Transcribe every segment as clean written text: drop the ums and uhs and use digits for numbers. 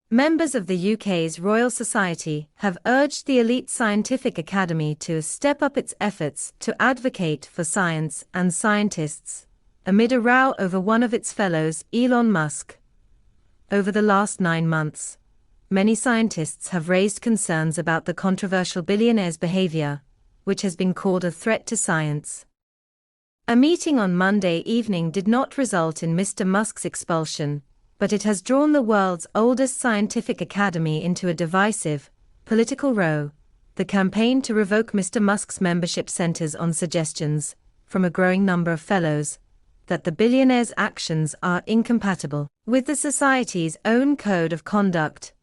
Members of the UK's Royal Society have urged the elite scientific academy to step up its efforts to advocate for science and scientists, amid a row over one of its fellows, Elon Musk. Over the last 9 months, many scientists have raised concerns about the controversial billionaire's behavior, which has been called a threat to science. A meeting on Monday evening did not result in Mr. Musk's expulsion, but it has drawn the world's oldest scientific academy into a divisive, political row. The campaign to revoke Mr. Musk's membership centers on suggestions, from a growing number of fellows, that the billionaire's actions are incompatible with the Society's own code of conduct.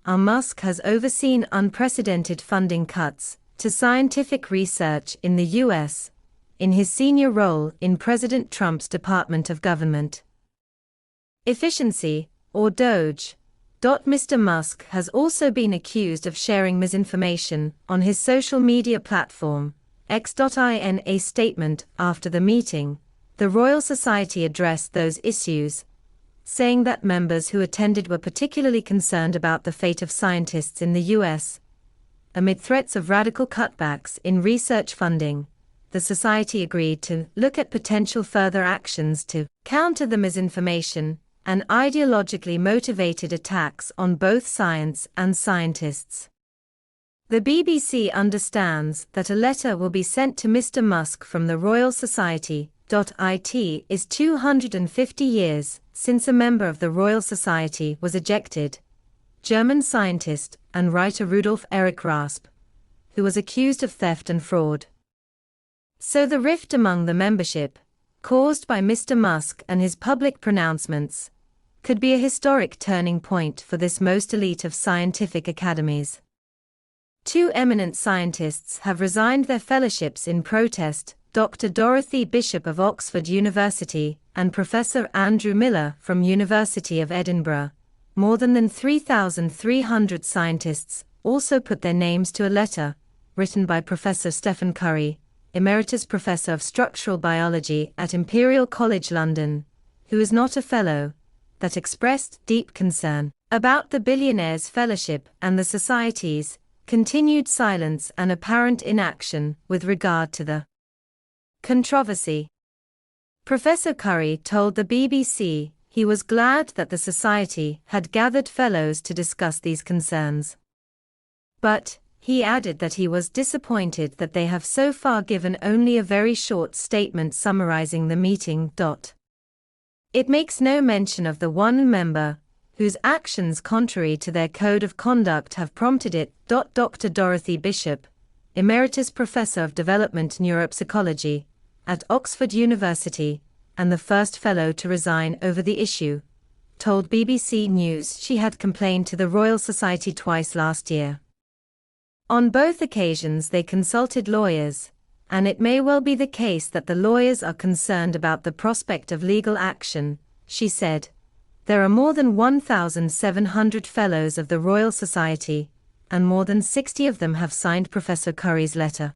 Musk has overseen unprecedented funding cuts to scientific research in the US, in his senior role in President Trump's Department of Government Efficiency, or DOGE. Mr. Musk has also been accused of sharing misinformation on his social media platform, X. In a statement after the meeting, the Royal Society addressed those issues, saying that members who attended were particularly concerned about the fate of scientists in the US. Amid threats of radical cutbacks in research funding, the Society agreed to look at potential further actions to counter the misinformation and ideologically motivated attacks on both science and scientists. The BBC understands that a letter will be sent to Mr. Musk from the Royal Society. It is 250 years since a member of the Royal Society was ejected, German scientist and writer Rudolf Erich Raspe, who was accused of theft and fraud. So the rift among the membership, caused by Mr. Musk and his public pronouncements, could be a historic turning point for this most elite of scientific academies. 2 eminent scientists have resigned their fellowships in protest, Dr. Dorothy Bishop of Oxford University and Professor Andrew Miller from University of Edinburgh. More than 3,300 scientists also put their names to a letter, written by Professor Stephen Curry, Emeritus Professor of Structural Biology at Imperial College London, who is not a fellow, that expressed deep concern about the billionaire's fellowship and the Society's continued silence and apparent inaction with regard to the controversy. Professor Curry told the BBC he was glad that the Society had gathered fellows to discuss these concerns. But, he added that he was disappointed that they have so far given only a very short statement summarizing the meeting. It makes no mention of the one member, whose actions contrary to their code of conduct have prompted it. Dr. Dorothy Bishop, Emeritus Professor of Development Neuropsychology at Oxford University, and the first fellow to resign over the issue, told BBC News she had complained to the Royal Society twice last year. On both occasions they consulted lawyers, and it may well be the case that the lawyers are concerned about the prospect of legal action, she said. There are more than 1,700 fellows of the Royal Society, and more than 60 of them have signed Professor Curry's letter.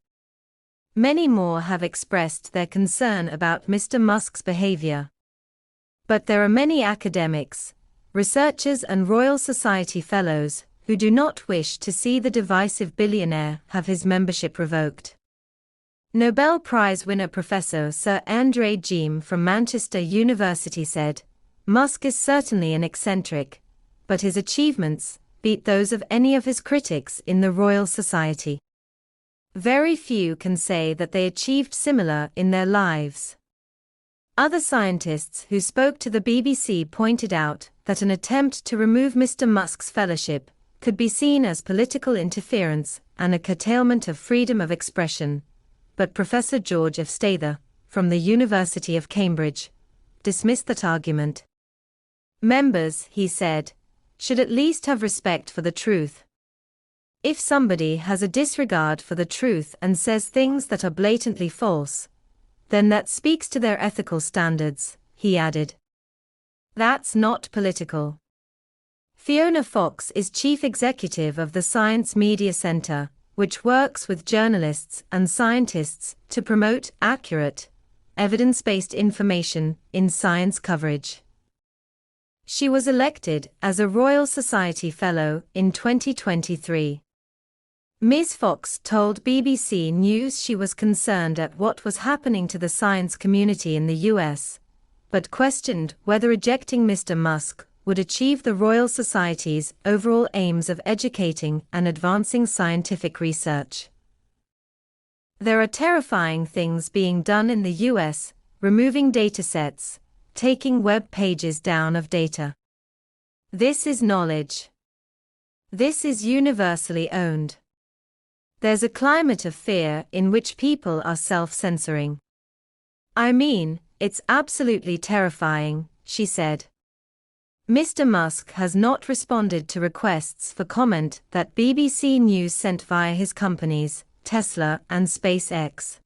Many more have expressed their concern about Mr. Musk's behavior. But there are many academics, researchers and Royal Society fellows who do not wish to see the divisive billionaire have his membership revoked. Nobel Prize winner Professor Sir Andre Geim from Manchester University said, "Musk is certainly an eccentric, but his achievements beat those of any of his critics in the Royal Society. Very few can say that they achieved similar in their lives." Other scientists who spoke to the BBC pointed out that an attempt to remove Mr. Musk's fellowship could be seen as political interference and a curtailment of freedom of expression. But Professor George F. Stather, from the University of Cambridge, dismissed that argument. Members, he said, should at least have respect for the truth. If somebody has a disregard for the truth and says things that are blatantly false, then that speaks to their ethical standards, he added. That's not political. Fiona Fox is chief executive of the Science Media Centre, which works with journalists and scientists to promote accurate, evidence-based information in science coverage. She was elected as a Royal Society Fellow in 2023. Ms. Fox told BBC News she was concerned at what was happening to the science community in the US, but questioned whether ejecting Mr. Musk would achieve the Royal Society's overall aims of educating and advancing scientific research. There are terrifying things being done in the US, removing datasets, taking web pages down of data. This is knowledge. This is universally owned. There's a climate of fear in which people are self-censoring. I mean, it's absolutely terrifying, she said. Mr. Musk has not responded to requests for comment that BBC News sent via his companies, Tesla and SpaceX.